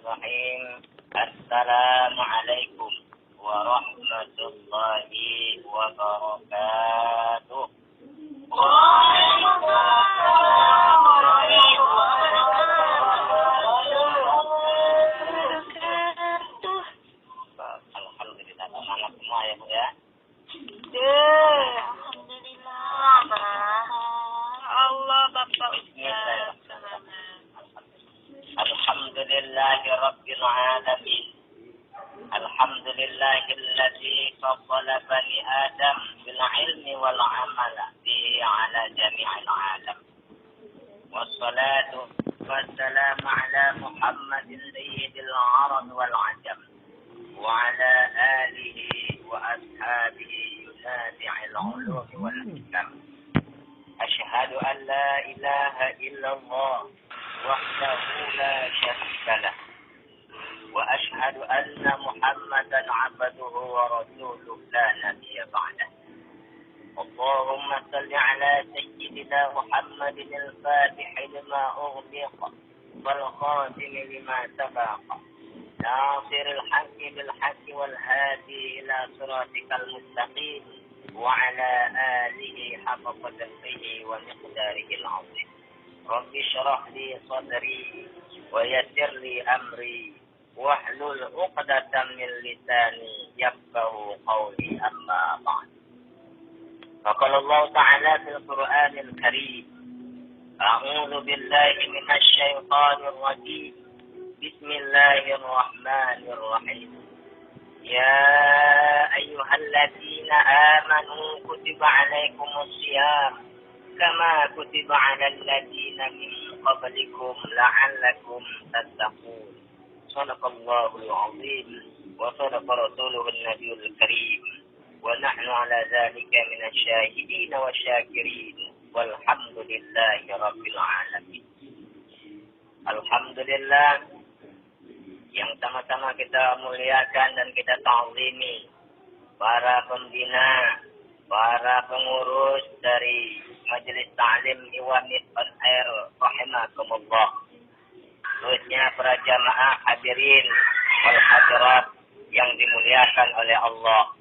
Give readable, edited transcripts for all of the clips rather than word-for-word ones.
Bismillahirrahmanirrahim. Assalamualaikum warahmatullahi wabarakatuh. Waalaikumsalam warahmatullahi wabarakatuh. Alhamdulillah, semangat semua ya Bu ya. Alhamdulillah. Allah Bapak Ustaz. Alhamdulillahi Rabbil Alamin. Alhamdulillahilladzi faddala bani Adam bil ilmi wal amala bihi ala jami'il alam. Wassalatu wassalamu ala Muhammadin sayyidil arab wal ajam wa ala alihi wa ashabihi yunabi'il ulum wal hikam. Ashhadu an la ilaha illallah wahdahu la syarika lah. وأشهد أن محمدا عبده ورسوله لا نبي بعده. اللهم صل على سيدنا محمد الفاتح لما أغلق والخاتم لما سبق ناصر الحق بالحق والهادي إلى صراطك المستقيم وعلى آله حق قدره ومقداره العظيم. رب اشرح لي صدري ويسر لي أمري واحلل عقدة من لساني يفقهوا قولي أما بعد. فقال الله تعالى في القرآن الكريم: أعوذ بالله من الشيطان الرجيم. بسم الله الرحمن الرحيم. يا أيها الذين آمنوا كتب عليكم الصيام كما كتب على الذين من قبلكم لعلكم تتقون. صدق الله العظيم وصدق رسوله النبي الكريم ونحن على ذلك من الشاهدين والشاكرين والحمد لله رب العالمين. Alhamdulillah, yang sama-sama kita muliakan dan kita ta'zimi para pembina, para pengurus dari Majelis Ta'lim Iwamid on Air rahimakumullah. Terusnya para jamaah hadirin wal hadirat yang dimuliakan oleh Allah,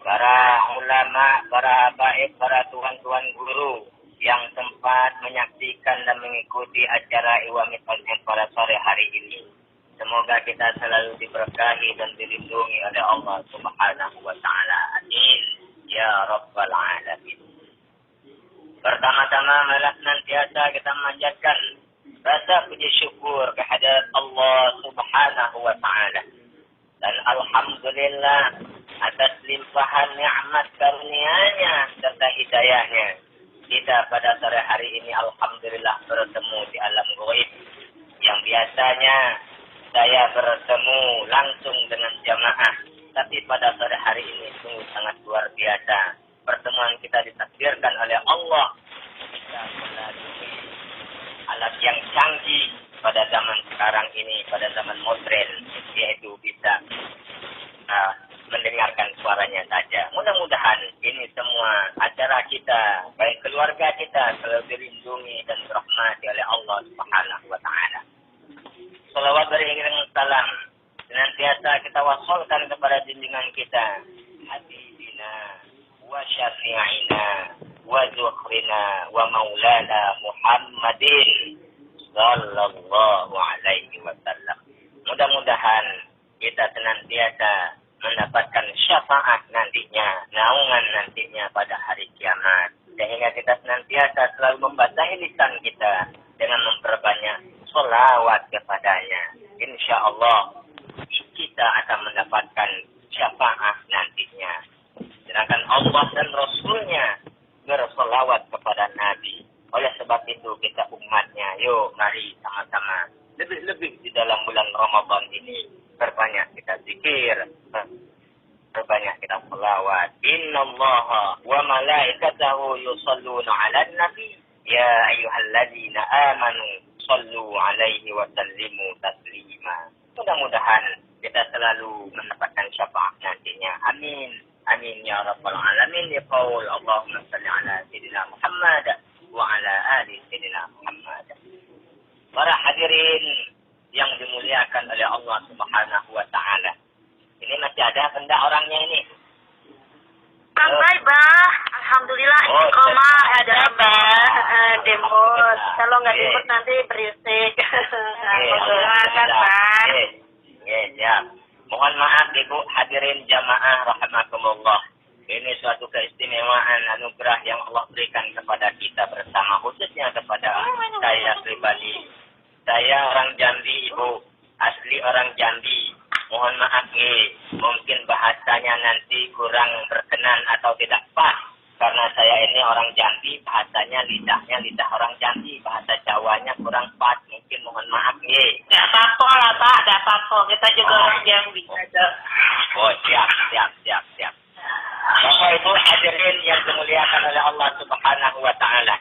para ulama, para habaib, para tuan-tuan guru yang sempat menyaksikan dan mengikuti acara Iwamid on Air pada sore hari ini. Semoga kita selalu diberkahi dan dilindungi oleh Allah Subhanahu wa taala. Amin ya rabbal alamin. Pertama-tama malah senantiasa kita memanjatkan rasa puji syukur kehadirat Allah Subhanahu wa taala. Dan alhamdulillah atas limpahan nikmat karunia-Nya serta hidayah-Nya. Kita pada sore hari ini alhamdulillah bertemu di alam gaib. Yang biasanya saya bertemu langsung dengan jamaah, tapi pada sore hari ini sungguh sangat luar biasa. Pertemuan kita ditakdirkan oleh Allah. Kita melalui alat yang canggih pada zaman sekarang ini, pada zaman modern, yaitu bisa mendengarkan suaranya saja. Mudah-mudahan ini semua acara kita, baik keluarga kita, selalu dilindungi dan dirahmati oleh Allah Subhanahu wa taala. Salawat beriringan salam senantiasa kita wasolkan kepada junjungan kita, habibina wa syafi'ina wa zukhrina wa maulana Muhammadin sallallahu alaihi wasallam. Mudah-mudahan kita senantiasa mendapatkan syafaat nantinya, naungan nantinya pada hari kiamat, sehingga kita senantiasa selalu membasahi lisan kita dengan memperbanyak sholawat kepadanya. Insya Allah kita akan mendapatkan syafaat nantinya. Sedangkan Allah dan Rasulnya bersolawat kepada Nabi. Oleh sebab itu kita umatnya, yuk mari sama-sama lebih-lebih di dalam bulan Ramadan ini berbanyak kita zikir, berbanyak kita sholawat. Innallaha wa malaikatahu yusalluna 'alan nabi ya ayyuhalladzina amanu sallu 'alaihi wa sallimu taslima. Mudah-mudahan kita selalu mendapatkan syafaat nantinya. Amin. Amin ya rabbal alamin. Ya qaul Allahumma salli ala sayyidina Muhammad wa ala ali sayyidina Muhammad. Para hadirin yang dimuliakan oleh enggak orangnya ini? Sampai, Bah. Alhamdulillah, istiqomah. Ada apa? Demot. Kalau nggak demot nanti berisik. Alhamdulillah, kan, Bah. Siap. Mohon maaf, Ibu hadirin jamaah rahimakumullah. Ini suatu keistimewaan anugerah yang Allah berikan kepada kita bersama, khususnya kepada saya pribadi. Saya orang Jambi, Ibu. Asli orang Jambi. Mohon maaf mungkin bahasanya nanti kurang berkenan atau tidak pas. Karena saya ini orang Jambi, bahasanya lidahnya lidah orang Jambi. Bahasa Jawanya kurang pas. Mungkin mohon maaf Nggak apa-apa lah, Pak. Nggak apa-apa. Kita juga orang Jambi. Oh, siap. Bapak Ibu hadirin yang dimuliakan oleh Allah Subhanahu wa Ta'ala.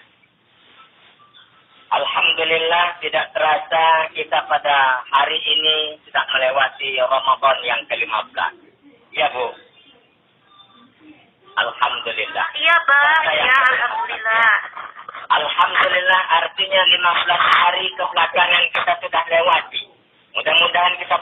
Alhamdulillah tidak terasa kita pada hari ini sudah melewati Ramadan yang ke-15. Ya, Bu. Alhamdulillah. Iya, Pak. Ya, Alhamdulillah. Alhamdulillah artinya 15 hari kebelakangan kita sudah lewati. Mudah-mudahan kita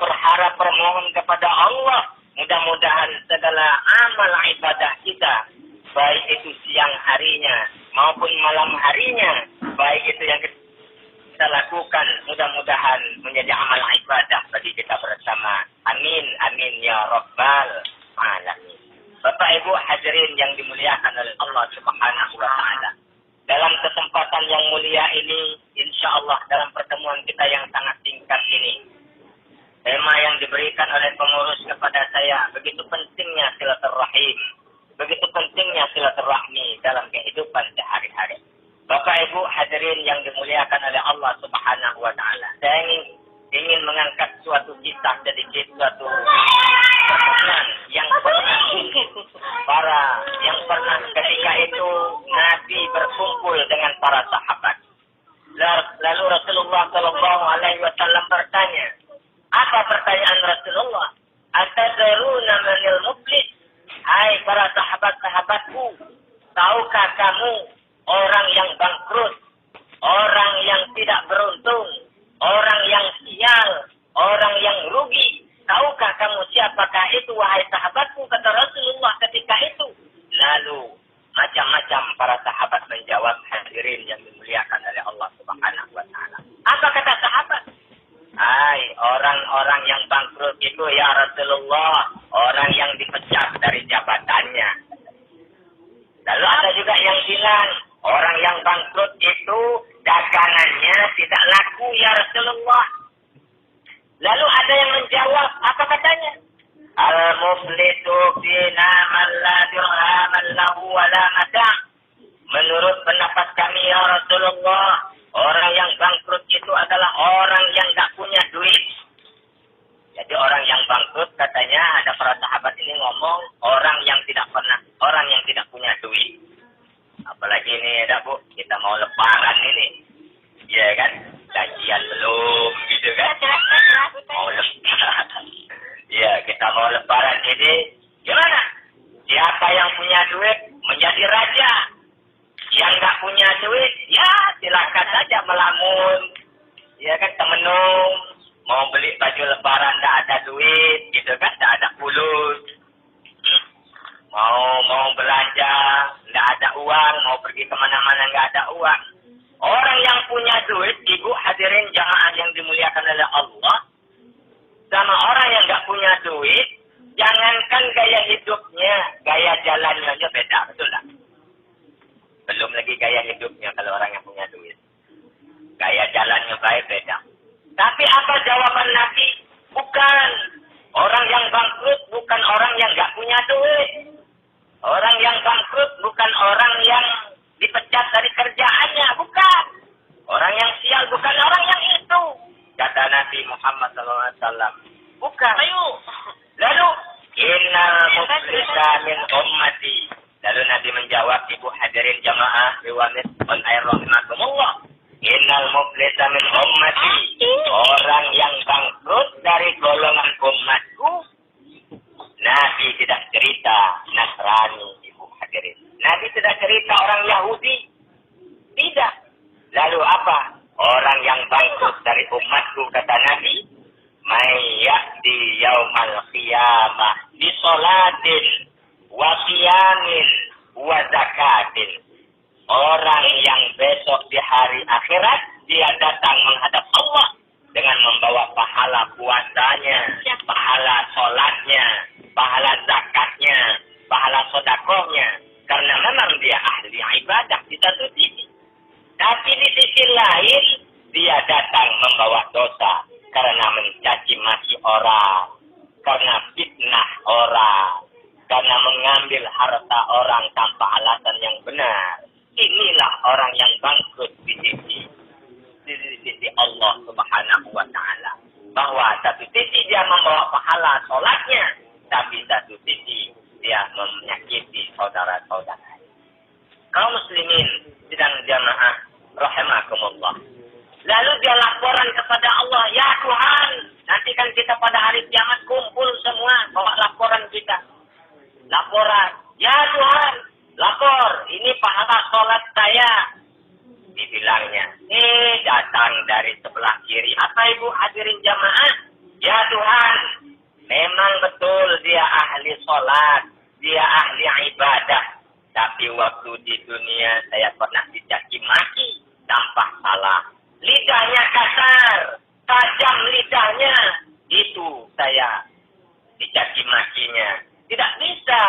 bermohon kepada Allah. Mudah-mudahan segala amal ibadah kita, baik itu siang harinya maupun malam harinya, baik itu yang kita lakukan, mudah-mudahan menjadi amal ibadah bagi kita bersama. Amin, amin ya rabbal alamin. Bapak Ibu hadirin yang dimuliakan oleh Allah Subhanahu wa Ta'ala. Dalam kesempatan yang mulia ini, insya Allah dalam pertemuan kita yang sangat singkat ini, tema yang diberikan oleh pengurus kepada saya, begitu pentingnya silaturahim, begitu pentingnya silaturahmi dalam kehidupan sehari-hari. Bapak Ibu hadirin yang dimuliakan oleh Allah Subhanahu wa Ta'ala. Saya ingin mengangkat suatu kisah sedikit, suatu pertemuan yang pernah ketika itu Nabi berkumpul dengan para sahabat. Lalu Rasulullah Shallallahu Alaihi Wasallam bertanya, apa pertanyaan Rasulullah? Atadruna manil muflis? Hai para sahabat-sahabatku, tahukah kamu orang yang bangkrut, orang yang tidak beruntung, orang yang sial, orang yang rugi? Tahukah kamu siapakah itu, wahai sahabatku? Kata Rasulullah ketika itu. Lalu macam-macam para sahabat menjawab, hadirin yang dimuliakan oleh Allah Subhanahu wa Ta'ala. Apa kata sahabat? Hai, orang-orang yang bangkrut itu ya Rasulullah, orang yang dipecat dari jabatannya. Lalu ada juga yang bilang, orang yang bangkrut itu dagangannya tidak laku ya Rasulullah. Lalu ada yang menjawab, apa katanya? Al-muflisu fina man la dirhaman lahu wa la mata'. Menurut pendapat kami ya Rasulullah, orang yang bangkrut itu adalah orang yang tak punya duit. Jadi orang yang bangkrut katanya, ada para sahabat ini ngomong, orang yang tidak punya duit. Apalagi ini ada Bu, kita mau lebaran ini. Iya kan? Gajian belum gitu kan? Mau lebaran. Iya, kita mau lebaran ini. Gimana? Siapa yang punya duit menjadi raja. Yang nggak punya duit, ya silakan saja melamun. Ya kan, temenung. Mau beli baju lebaran nggak ada duit, gitu kan? Nggak ada pulus. Mau belanja, nggak ada uang. Mau pergi kemana-mana nggak ada uang. Orang yang punya duit, ibu hadirin jamaah yang dimuliakan oleh Allah, sama orang yang nggak punya duit, jangankan gaya hidupnya, gaya jalannya aja beda, betul tak? Belum lagi gaya hidupnya kalau orang yang punya duit. Gaya jalannya baik beda. Tapi apa jawaban Nabi? Bukan. Orang yang bangkrut bukan orang yang nggak punya duit. Orang yang bangkrut bukan orang yang dipecat dari kerjaannya, bukan. Orang yang sial bukan orang yang itu. Kata Nabi Muhammad SAW. Bukan. Ayo. Lalu, innal muflisa min ummati. Lalu Nabi menjawab, ibu hadirin jamaah riwayat on air rahimakumullah. Innal muflisa min ummati. Orang yang bangkrut dari golongan umatku. Nabi tidak cerita Nasrani, ibu hadirin. Nabi tidak cerita orang Yahudi. Tidak. Lalu apa? Orang yang bangkrut dari umatku, kata Nabi, may ya'ti yaumal qiyamah bi bi sholatin wa qiyamin wa zakatin. Orang yang besok di hari akhirat dia datang menghadap Allah dengan membawa pahala puasanya, pahala sholatnya, pahala zakatnya, pahala sodakohnya. Karena memang dia ahli ibadah di satu sisi. Tapi di sisi lain, dia datang membawa dosa karena mencaci maki orang, karena fitnah orang, karena mengambil harta orang tanpa alasan yang benar. Inilah orang yang bangkrut di sisi Allah Subhanahu wa Ta'ala. Bahwa satu sisi dia membawa pahala sholatnya, tapi satu sisi dia menyakiti saudara-saudara. Kaum muslimin sedang jamaah rahimakumullah. Lalu dia laporan kepada Allah, ya Tuhan, nanti kan kita pada hari kiamat kumpul semua bawa laporan kita. Laporan, ya Tuhan, lapor, ini pahala sholat saya. Dibilangnya, datang dari sebelah kiri. Apa ibu hadirin jamaah? Ya Tuhan, memang betul dia ahli sholat, dia ahli ibadah. Tapi waktu di dunia saya pernah dicaci maki tanpa salah. Lidahnya kasar, tajam lidahnya. Itu saya dicaci makinya. Tidak bisa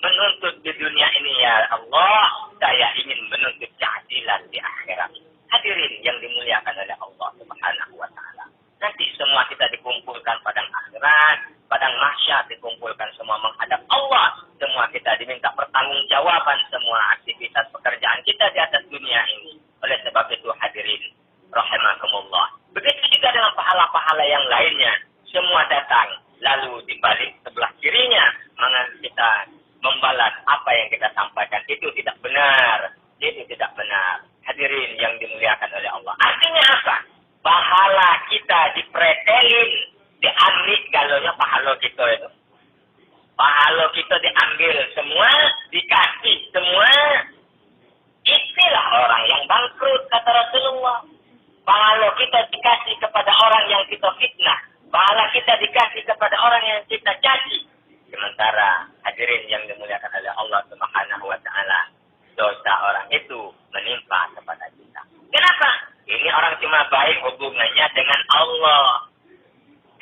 menuntut di dunia ini, ya Allah. Saya ingin menuntut keadilan di akhirat. Hadirin yang dimuliakan oleh Allah Subhanahu wa Ta'ala. Nanti semua kita dikumpulkan padang akhirat, padang mahsyar dikumpulkan semua menghadap Allah. Semua kita diminta pertanggungjawaban semua aktivitas pekerjaan kita di atas dunia ini. Oleh sebab itu hadirin rahimakumullah. Begitu juga dengan pahala-pahala yang lainnya. Semua datang. Lalu di balik sebelah kirinya, mana kita membalas apa yang kita sampaikan. Itu tidak benar. Itu tidak benar. Hadirin yang dimuliakan oleh Allah. Artinya apa? Pahala kita dipretelin, diambil galonya pahala kita itu. Pahala kita diambil semua, dikasih semua. Itulah orang yang bangkrut, kata Rasulullah. Pahala kita dikasih kepada orang yang kita fitnah. Pahala kita dikasih kepada orang yang kita caci. Sementara hadirin yang dimuliakan oleh Allah Subhanahu wa Ta'ala, dosa orang itu menimpa kepada kita. Kenapa? Ini orang cuma baik hubungannya dengan Allah.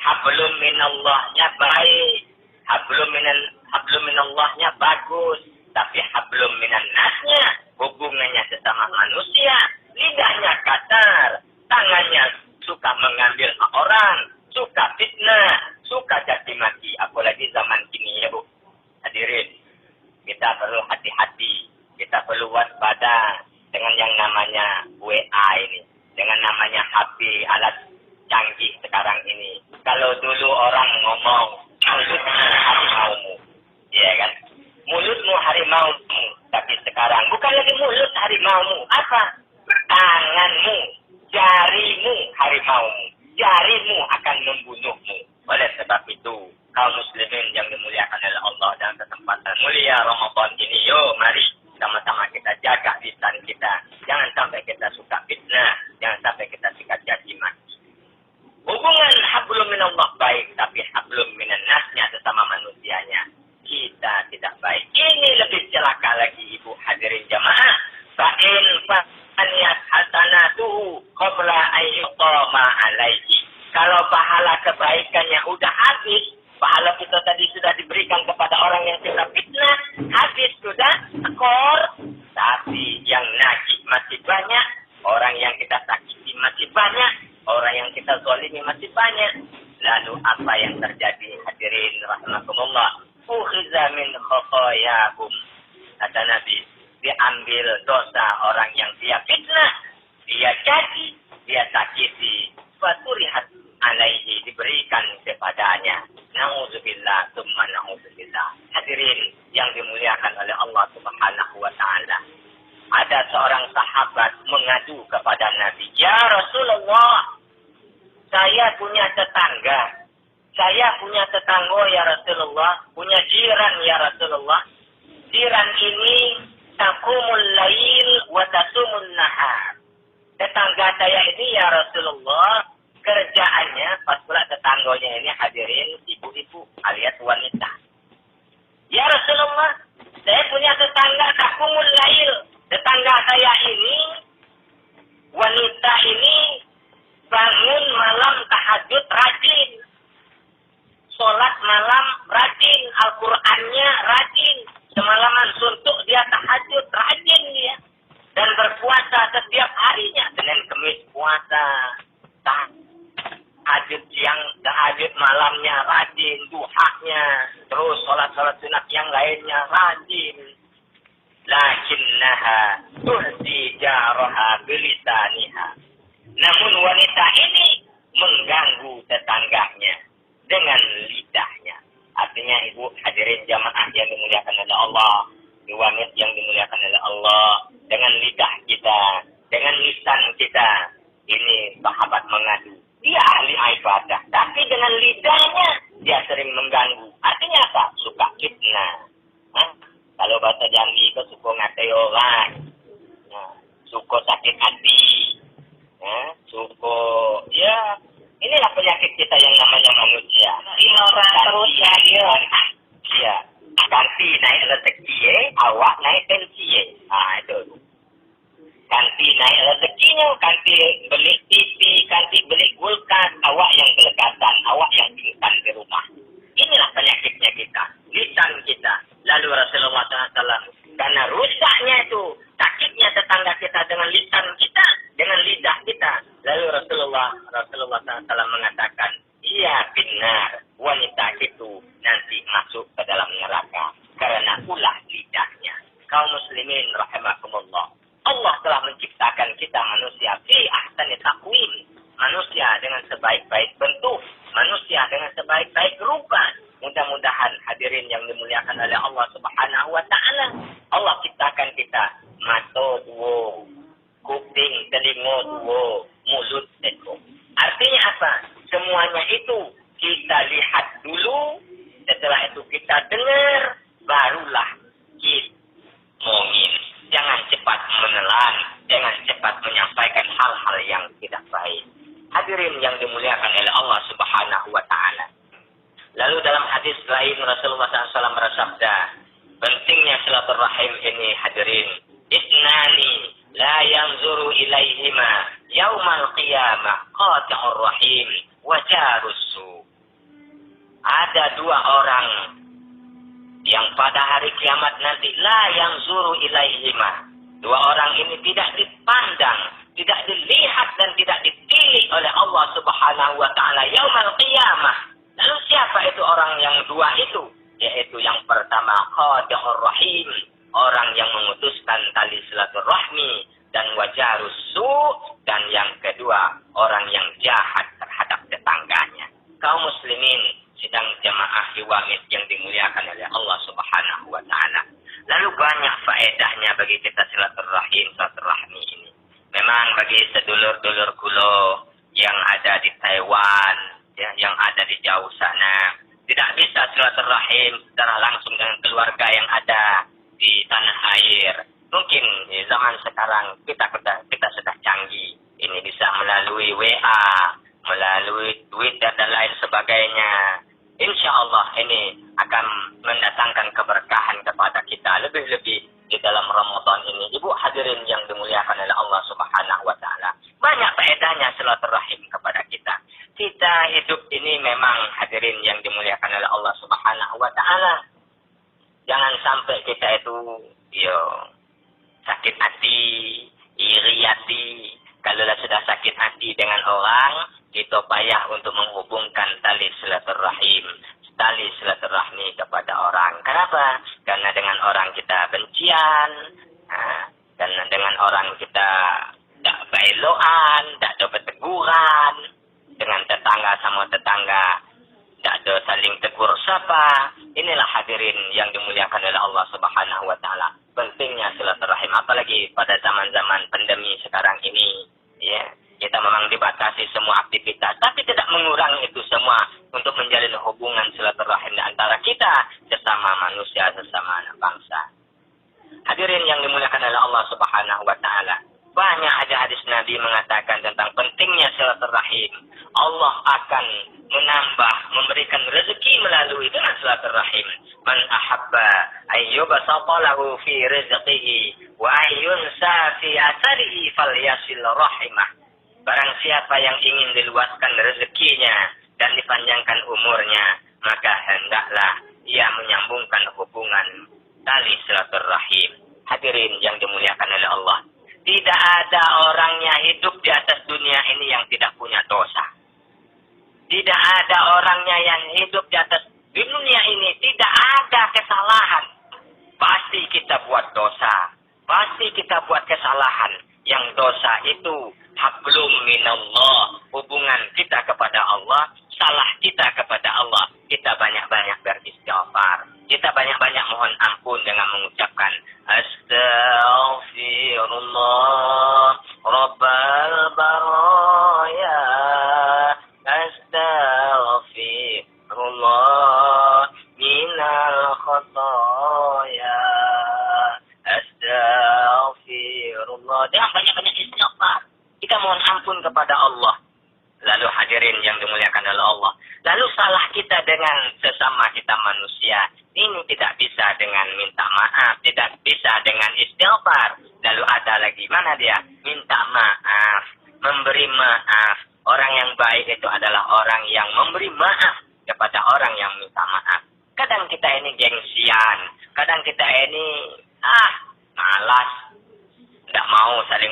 Hablum minallahnya baik. Hablum minallahnya bagus. Tapi hablum minannasnya, hubungannya sesama manusia. Lidahnya kasar. Tangannya suka mengambil hak orang. Suka fitnah. Suka caci maki. Apalagi zaman kini ya Bu. Hadirin. Kita perlu hati-hati. Kita perlu waspada dengan yang namanya WA ini. Dengan namanya HP, alat canggih sekarang ini. Kalau dulu orang ngomong, mulutmu harimaumu. Iya kan? Mulutmu harimaumu. Tapi sekarang, bukan lagi mulut harimaumu. Apa? Tanganmu, jarimu harimaumu. Jarimu akan membunuhmu. Oleh sebab itu, kaum muslimin yang dimuliakan oleh Allah dalam kesempatan mulia Ramadan ini, yuk mari sama-sama kita jaga lisan kita. Jangan sampai kita suka fitnah. Jangan sampai kita suka caci maki. Hubungan hablum minallah baik, tapi hablum minannasnya sesama manusianya kita tidak baik. Ini lebih celaka lagi ibu hadirin jamaah. Fa'in fa'aniyat hasanatuhu qabla ayyutama alaihi. Kalau pahala kebaikannya udah habis, pahala kita tadi sudah diberikan kepada orang yang kita fitnah, habis sudah, skor. Tapi yang nagih masih banyak, orang yang kita sakiti masih banyak, orang yang kita zalimi masih banyak. Lalu apa yang terjadi hadirin rahimakumullah? Ukhiza min khotoyahum. Kata Nabi, diambil dosa orang yang dia fitnah, dia caci, dia sakiti. Faturihat alaihi, diberikan kepadanya. Na'udzubillah, summa na'udzubillah. Hadirin yang dimuliakan oleh Allah Subhanahu wa Ta'ala. Ada seorang sahabat mengadu kepada Nabi. Ya Rasulullah, saya punya tetangga. Saya punya tetangga ya Rasulullah. Punya jiran ya Rasulullah. Jiran ini taqumul lail wa tasumun nahar. Tetangga saya ini ya Rasulullah, kerjaannya, pas pula tetangganya ini hadirin ibu-ibu alias wanita. puasa, tahajud siang, tahajud malamnya rajin, duhanya, terus sholat-sholat sunat yang lainnya rajin. Lakinnaha tuhdi jaraha bilisaniha. Namun wanita ini mengganggu tetangganya dengan lidahnya. Artinya ibu hadirin jamaah yang dimuliakan oleh Allah, wanita yang dimuliakan oleh Allah, dengan lidah kita, dengan lisan kita, ini sahabat mengadu. Dia ahli ibadah, tapi dengan lidahnya dia sering mengganggu. Artinya apa? Suka fitnah. Kalau bahasa Jambi itu suka ngatai orang, suka sakit hati, suka, ya inilah penyakit kita yang namanya manusia. Ignoran terus ya dia. Iya, ganti naik rezeki, awak naik pensi. Itu. Ganti naik rezekinya, ganti beli TV, ganti beli kulkas, awak yang kelekatan, awak yang pingsan di rumah. Inilah penyakitnya kita, lisan kita. Lalu Rasulullah SAW, karena rusaknya itu, sakitnya tetangga kita dengan lisan kita, dengan lidah kita. Lalu Rasulullah SAW mengatakan, iya benar, wanita itu nanti masuk ke dalam neraka karena ulah lidahnya. Kaum muslimin rahimakumullah. Allah telah menciptakan kita manusia fi ahsani taqwim, manusia dengan sebaik-baik bentuk, manusia dengan sebaik-baik rupa. Mudah-mudahan hadirin yang dimuliakan oleh Allah Subhanahu wa taala, Allah ciptakan kita mata dua, kuping, telinga dua, mulut satu. Artinya apa? Semuanya itu kita lihat dulu, setelah itu kita dengar, barulah kita ngomongin. Jangan cepat menelan, jangan cepat menyampaikan hal-hal yang tidak baik. Hadirin yang dimuliakan oleh Allah Subhanahu wa taala. Lalu dalam hadis lain Rasulullah SAW bersabda, pentingnya silaturahim ini hadirin. Isnani la yanzuru ilaihima yaumal qiyamah qati'ur rahim wa jarus su. Ada dua orang yang pada hari kiamat nanti la yanzuru ilaihima. Dua orang ini tidak dipandang, tidak dilihat dan tidak dipilih oleh Allah Subhanahu wa taala yaumal qiyamah. Lalu siapa itu orang yang dua itu? Yaitu yang pertama qati'ur rahim, orang yang memutuskan tali silaturahmi, dan wajarus su, dan yang kedua orang yang jahat terhadap tetangganya. Kaum muslimin sidang jamaah Iwamid yang dimuliakan oleh Allah Subhanahu wa taala. Lalu banyak faedahnya bagi kita silaturahmi ini. Memang bagi sedulur-dulur kula yang ada di Taiwan, ya, yang ada di jauh sana, tidak bisa silaturahim secara langsung dengan keluarga yang ada di tanah air. Mungkin di zaman sekarang kita sudah canggih. Ini bisa melalui WA, melalui Twitter dan lain sebagainya. Insya Allah ini akan mendatangkan keberkahan kepada kita lebih-lebih di dalam Ramadan ini. Ibu hadirin yang dimuliakan oleh Allah Subhanahu wa taala. Banyak faedahnya silaturahim kepada kita. Kita hidup ini memang hadirin yang dimuliakan oleh Allah Subhanahu wa taala. Jangan sampai kita itu sakit hati, iri hati. Kalau sudah sakit hati dengan orang, kita payah untuk menghubungkan tali silaturahim, tali silaturahmi kepada orang. Kenapa? Karena dengan orang kita bencian, karena dengan orang kita tak bailoan, tak dapat teguran, dengan tetangga sama tetangga tak ada saling tegur sapa. Inilah hadirin yang dimuliakan oleh Allah Subhanahu wa taala. Pentingnya silaturahim, apalagi pada zaman-zaman pandemi sekarang ini, ya. Kita memang dibatasi semua aktivitas, tapi tidak mengurangi itu semua untuk menjalin hubungan silaturahim antara kita sesama manusia, sesama anak bangsa. Hadirin yang dimuliakan oleh Allah Subhanahu wa taala. Banyak hadis Nabi mengatakan tentang pentingnya silaturahim. Allah akan menambah, memberikan rezeki melalui dengan silaturahim. Man ahabba ayyubasata lahu fi rizqihi wa ayyunsa fi asarihi falyasil rahimah. Barang siapa yang ingin diluaskan rezekinya dan dipanjangkan umurnya, maka hendaklah ia menyambungkan hubungan tali silaturahim. Hadirin yang dimuliakan oleh Allah. Tidak ada orangnya hidup di atas dunia ini yang tidak punya dosa. Tidak ada orangnya yang hidup di atas dunia ini tidak ada kesalahan. Pasti kita buat dosa. Pasti kita buat kesalahan. Yang dosa itu hablum minallah. Hubungan kita kepada Allah. Salah kita kepada Allah. Kita banyak-banyak beristighfar. Kita banyak-banyak mohon ampun dengan mengucapkan Astaghfirullah Rabbal baraya. Astaghfirullah minal khataya. Astaghfirullah. Jangan banyak-banyak istighfar. Kita mohon ampun kepada Allah. Lalu hadirin yang dimuliakan oleh Allah. Lalu salah kita dengan sesama kita manusia. Ini tidak bisa dengan minta maaf. Tidak bisa dengan istighfar. Lalu ada lagi. Mana dia? Minta maaf. Memberi maaf. Orang yang baik itu adalah orang yang memberi maaf kepada orang yang minta maaf. Kadang kita ini gengsian. Kadang kita ini malas. Tidak mau saling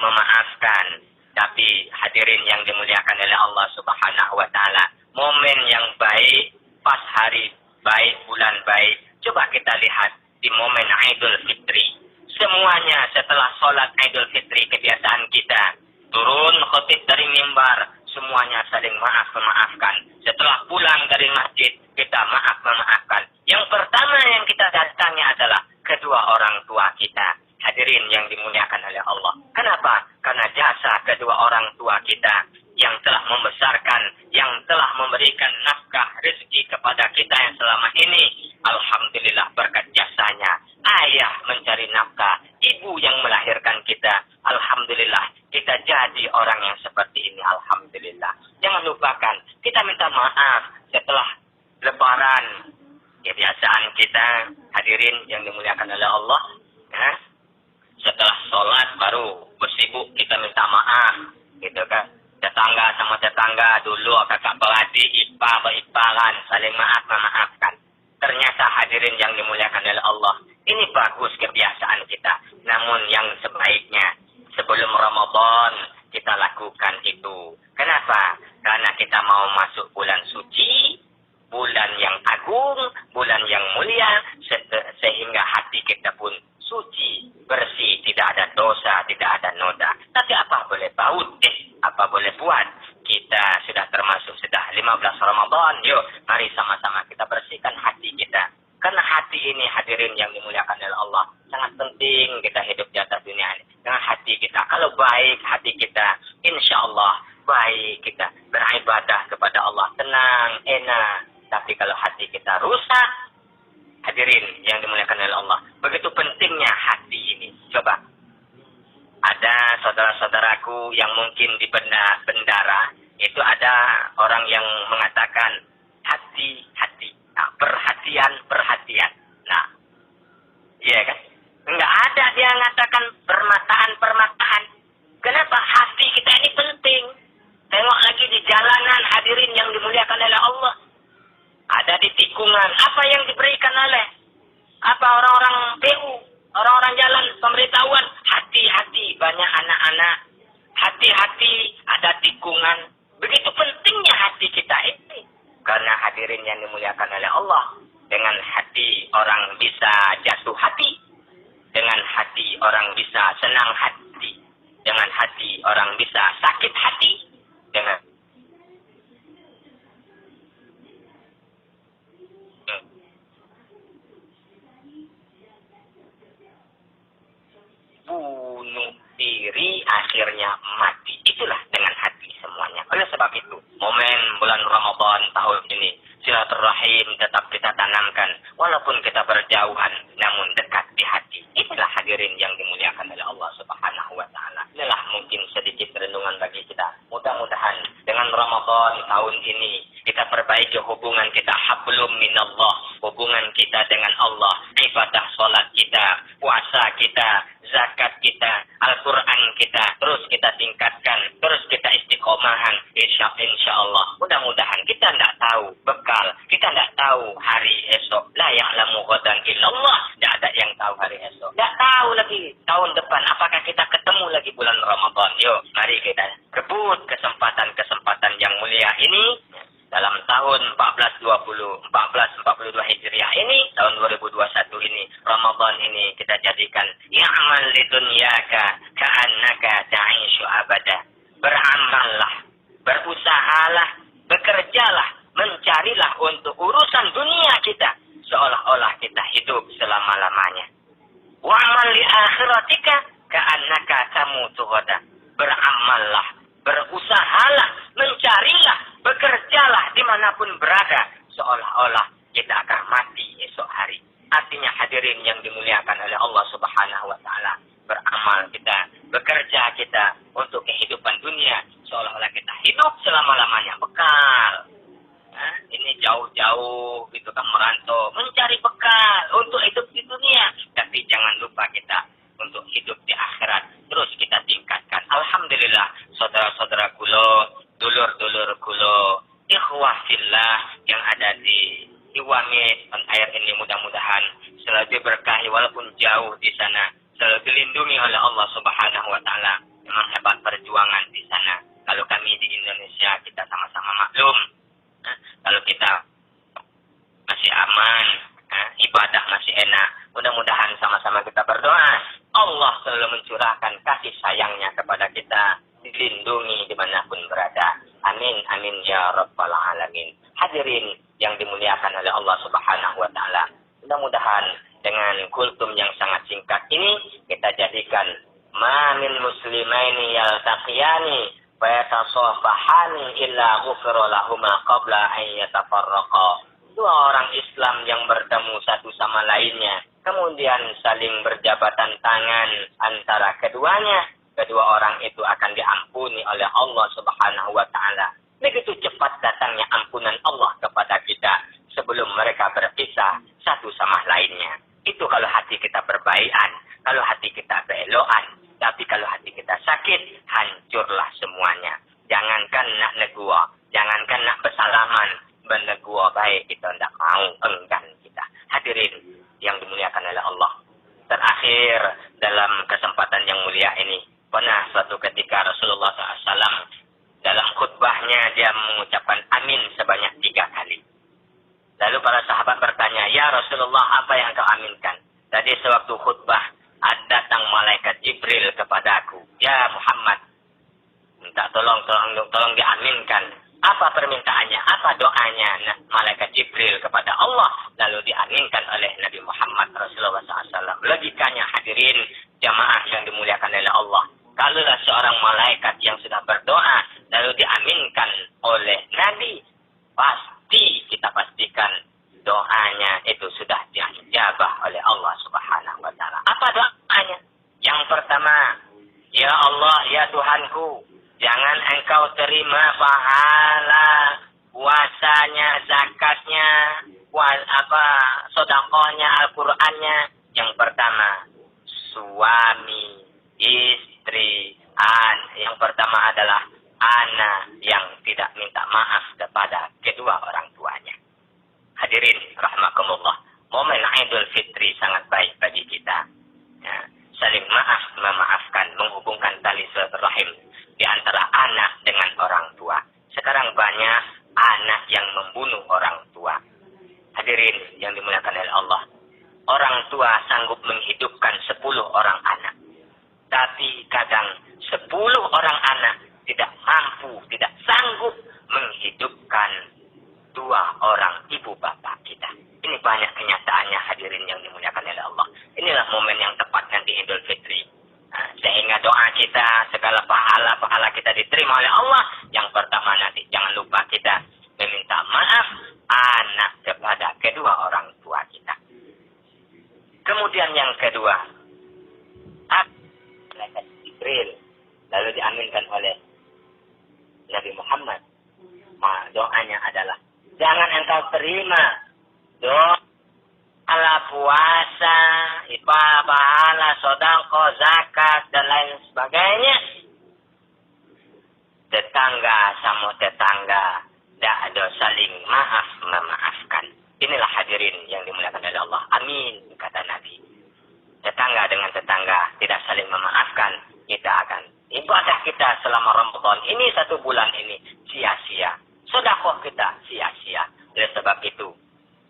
memaafkan. Tapi hadirin yang dimuliakan oleh Allah Subhanahu wa Ta'ala, momen yang baik, pas hari baik, bulan baik, coba kita lihat di momen Idul Fitri. Semuanya setelah sholat Idul Fitri, kebiasaan kita turun khotib dari mimbar, semuanya saling memaafkan. Setelah pulang dari masjid, kita memaafkan. Yang pertama yang kita datangi adalah kedua orang tua kita. Hadirin yang dimuliakan oleh Allah. Kenapa? Karena jasa kedua orang tua kita yang telah membesarkan, yang telah memberikan nafkah rezeki kepada kita yang selama ini. Alhamdulillah berkat jasanya. Ayah mencari nafkah, ibu yang melahirkan kita. Alhamdulillah kita jadi orang yang seperti ini. Alhamdulillah. Jangan lupakan, kita minta maaf setelah Lebaran. Kebiasaan kita, hadirin yang dimuliakan oleh Allah. Setelah sholat baru bersibuk kita minta maaf, gitu kan? Tetangga sama tetangga dulu, kakak beradik, ipar-iparan, saling memaafkan. Ternyata hadirin yang dimuliakan oleh Allah, ini bagus kebiasaan kita. Namun yang sebaiknya sebelum Ramadan kita lakukan itu. Kenapa? Karena kita mau masuk bulan suci, bulan yang agung, bulan yang mulia, sehingga hati kita pun suci, bersih, tidak ada dosa, tidak ada noda. Tapi apa boleh baut? Apa boleh buat? Kita sudah 15 Ramadan. Yuk, mari sama-sama kita bersihkan hati kita. Karena hati ini hadirin yang dimuliakan oleh Allah, sangat penting kita hidup di atas dunia ini. Dengan hati kita. Kalau baik hati kita, insya Allah baik kita beribadah kepada Allah. Tenang, enak. Tapi kalau hati kita rusak, hadirin yang dimuliakan oleh Allah, begitu pentingnya hati ini. Coba, ada saudara-saudaraku yang mungkin di bendara, itu ada orang yang mengatakan hati-hati, perhatian. Nah, iya kan? Enggak ada dia mengatakan permataan. Kenapa? Hati kita ini penting. Tengok lagi di jalanan, hadirin yang dimuliakan oleh Allah. Ada di tikungan, apa yang diberikan oleh orang-orang PU, orang-orang jalan, pemberitahuan, hati-hati, banyak anak-anak, hati-hati, ada tikungan. Begitu pentingnya hati kita ini. Karena hadirin yang dimuliakan oleh Allah, dengan hati orang bisa jatuh hati, dengan hati orang bisa senang hati, dengan hati orang bisa sakit hati, dengan bunuh diri, akhirnya mati. Itulah dengan hati semuanya. Oleh sebab itu, momen bulan Ramadan tahun ini, silaturahim tetap kita tanamkan. Walaupun kita berjauhan, namun dekat di hati. Itulah hadirin yang dimuliakan oleh Allah Subhanahu wa Ta'ala. Inilah mungkin sedikit renungan bagi kita. Mudah-mudahan dengan Ramadan tahun ini, kita perbaiki hubungan kita, hablum minallah, hubungan kita dengan Allah, ibadah sholat kita, puasa kita, zakat kita, Al-Quran kita, terus kita tingkatkan, terus kita istiqomahan, insya Allah. Mudah-mudahan kita tidak tahu bekal, kita tidak tahu hari esok. La ya'lamu ghadan illallah, tidak ada yang tahu hari esok. Tidak tahu lagi tahun depan apakah kita ketemu lagi bulan Ramadan. Yuk, mari kita rebut kesempatan-kesempatan yang mulia ini dalam tahun 1442 Hijriah ini, tahun 2021 ini, Ramadan ini kita jadikan ya'mal lidunyaka ka'annaka ta'ishu abada. Beramallah, berusahalah, bekerjalah, mencarilah untuk urusan dunia kita seolah-olah kita hidup selama-lamanya. Wa'amal li akhiratika ka'annaka tamutu ghadan. Beramallah, berusahalah, mencarilah, bekerjalah dimanapun berada seolah-olah kita akan mati esok hari. Artinya hadirin yang dimuliakan oleh Allah Subhanahu wa taala, beramal kita, bekerja kita untuk kehidupan dunia seolah-olah kita hidup selama-lamanya, bekal. Ini jauh-jauh gitu kan, merantau mencari bekal untuk hidup di dunia, tapi jangan lupa kita untuk hidup di akhirat terus kita tingkatkan. Alhamdulillah, saudara-saudara kulo, dulur-dulur kulo, ikhwah fillah yang ada di Iwamit on air ini, mudah-mudahan selalu diberkahi walaupun jauh di sana, selalu dilindungi oleh Allah Subhanahu wa taala. Memang hebat perjuangan di sana. Kalau kami di Indonesia kita sama-sama maklum. Kalau kita masih aman, ibadah masih enak, mudah-mudahan sama-sama kita berdoa. Allah selalu mencurahkan kasih sayangnya kepada kita, dilindungi dimanapun berada. Amin, amin ya rabbal alamin. Hadirin yang dimuliakan oleh Allah Subhanahu wa taala, mudah-mudahan dengan kultum yang sangat singkat ini kita jadikan ma min muslimaini yaltaqiyani wa yatasafahani illa ghufira lahuma qabla an yatafarraqa. Dua orang Islam yang bertemu satu sama lainnya, kemudian saling berjabatan tangan antara keduanya, kedua orang itu akan diampuni oleh Allah Subhanahu wa taala. Begitu cepat datangnya ampunan Allah kepada kita sebelum mereka berpisah satu sama lainnya. Itu kalau hati kita berbaikan, kalau hati kita beloan. Tapi kalau hati kita sakit, hancurlah semuanya. Jangankan nak negua, jangankan nak bersalaman, bernegua baik kita tidak mau, enggan kita. Hadirin yang dimuliakan oleh Allah. Terakhir dalam kesempatan yang mulia ini, pernah suatu ketika Rasulullah SAW dalam khutbahnya dia mengucapkan amin sebanyak 3 kali. Lalu para sahabat bertanya, ya Rasulullah, apa yang kau aminkan? Tadi sewaktu khutbah, datang malaikat Jibril kepadaku. Ya Muhammad, minta tolong diaminkan. Apa permintaannya? Apa doanya malaikat Jibril kepada Allah? Lalu diaminkan oleh Nabi Muhammad Rasulullah SAW. Logikanya hadirin jamaah yang dimuliakan oleh Allah, kalaulah seorang malaikat yang sudah berdoa lalu diaminkan oleh Nabi, pasti kita pastikan doanya itu sudah diijabah oleh Allah Subhanahu wa taala. Apa doanya? Yang pertama, ya Allah, ya Tuhanku, jangan engkau terima pahala puasanya, zakatnya, sedekahnya, Al-Qur'annya. Yang pertama, suami, istri, yang pertama adalah anak yang tidak minta maaf kepada kedua orang tuanya. Hadirin rahmakumullah, momen Idul Fitri sangat baik bagi kita. Ya, saling maaf, memaafkan, menghubungkan tali silaturahim di antara anak dengan orang tua. Sekarang banyak anak yang membunuh orang tua. Hadirin yang dimuliakan oleh Allah, orang tua sanggup menghidupkan 10 orang anak. Tapi kadang 10 orang anak tidak mampu, tidak sanggup menghidupkan 2 orang ibu bapak kita. Ini banyak kenyataannya hadirin yang dimuliakan oleh Allah. Inilah momen yang tepat nanti Idul Fitri. Sehingga doa kita, segala pahala-pahala kita diterima oleh Allah. Yang pertama nanti jangan lupa kita meminta maaf anak kepada kedua orang tua kita. Kemudian yang kedua, malaikat Jibril lalu diaminkan oleh Nabi Muhammad. Doanya adalah, jangan engkau terima doa puasa, pahala, sedekah, zakat dan lain sebagainya. Tetangga sama tetangga tidak ada saling maaf memaafkan. Inilah hadirin yang dimuliakan oleh Allah. Amin, kata Nabi. Tetangga dengan tetangga tidak saling memaafkan, kita akan ini 1 bulan ini sia-sia. Sedekah kita sia-sia. Oleh sebab itu,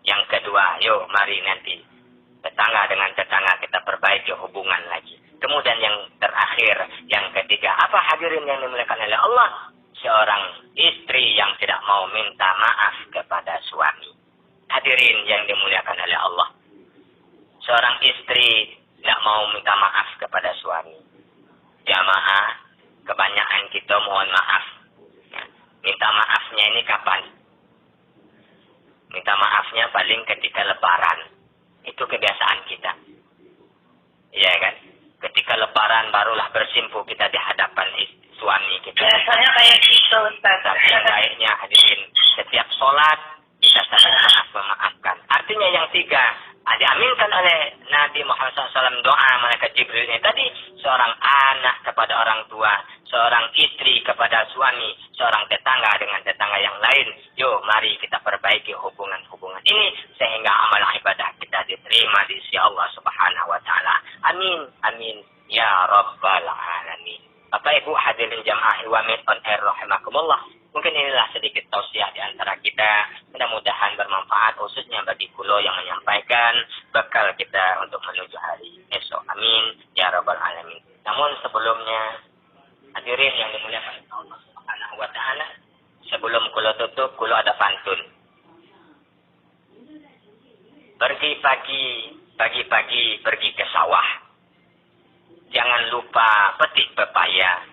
yang kedua, yuk mari nanti tetangga dengan tetangga kita perbaiki hubungan lagi. Kemudian yang terakhir, yang ketiga, apa hadirin yang dimuliakan oleh Allah? Seorang istri yang tidak mau minta maaf kepada suami. Hadirin yang dimuliakan oleh Allah. Seorang istri tidak mau minta maaf kepada suami. Jamaah, kebanyakan kita mohon maaf. Minta maafnya ini kapan? Minta maafnya paling ketika lebaran. Itu kebiasaan kita. Iya kan? Ketika lebaran barulah bersimpuh kita di hadapan suami kita. Biasanya kayak gitu, Ustaz. Tapi baiknya hadirin, setiap sholat kita saling memaafkan. Artinya yang 3, diaminkan oleh Nabi Muhammad SAW doa malaikat Jibril ini tadi, seorang anak kepada orang tua, seorang istri kepada suami, seorang tetangga dengan tetangga yang lain. Yuk mari kita perbaiki hubungan-hubungan ini sehingga amal ibadah kita diterima di sisi Allah Subhanahu wa taala. Amin amin ya rabbal alamin. Bapak Ibu hadirin jamaah Iwamin on air rahimakumullah. Mungkin inilah sedikit tausiah di antara kita. Mudah-mudahan bermanfaat khususnya bagi kulo yang menyampaikan bekal kita untuk menuju hari esok. Amin ya rabbal alamin. Namun sebelumnya hadirin yang dimuliakan Allah Subhanahu wa taala, sebelum kulo tutup, kulo ada pantun. Pagi-pagi pergi ke sawah. Jangan lupa petik pepaya.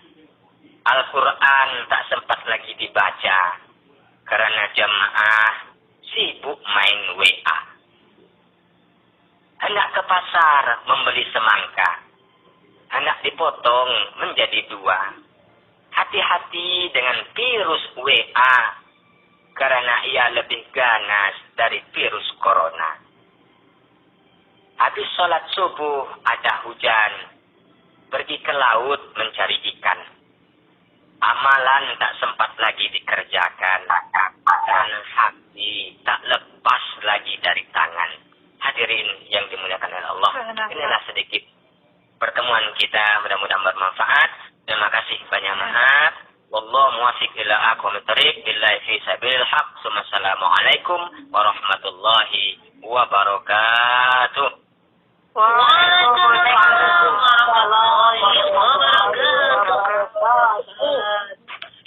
Al-Quran tak sempat lagi dibaca karena jamaah sibuk main WA. Hendak ke pasar membeli semangka. Hendak dipotong menjadi 2. Hati-hati dengan virus WA karena ia lebih ganas dari virus corona. Habis sholat subuh ada hujan. Pergi ke laut mencari ikan. Amalan tak sempat lagi dikerjakan. Dan hati tak lepas lagi dari tangan. Hadirin yang dimuliakan oleh Allah. Inilah sedikit pertemuan kita. Mudah-mudahan bermanfaat. Terima kasih banyak maaf. Wallahu muwaffiq ila aqwamit thoriq. Billahi fi sabilil haq. Assalamualaikum warahmatullahi wabarakatuh.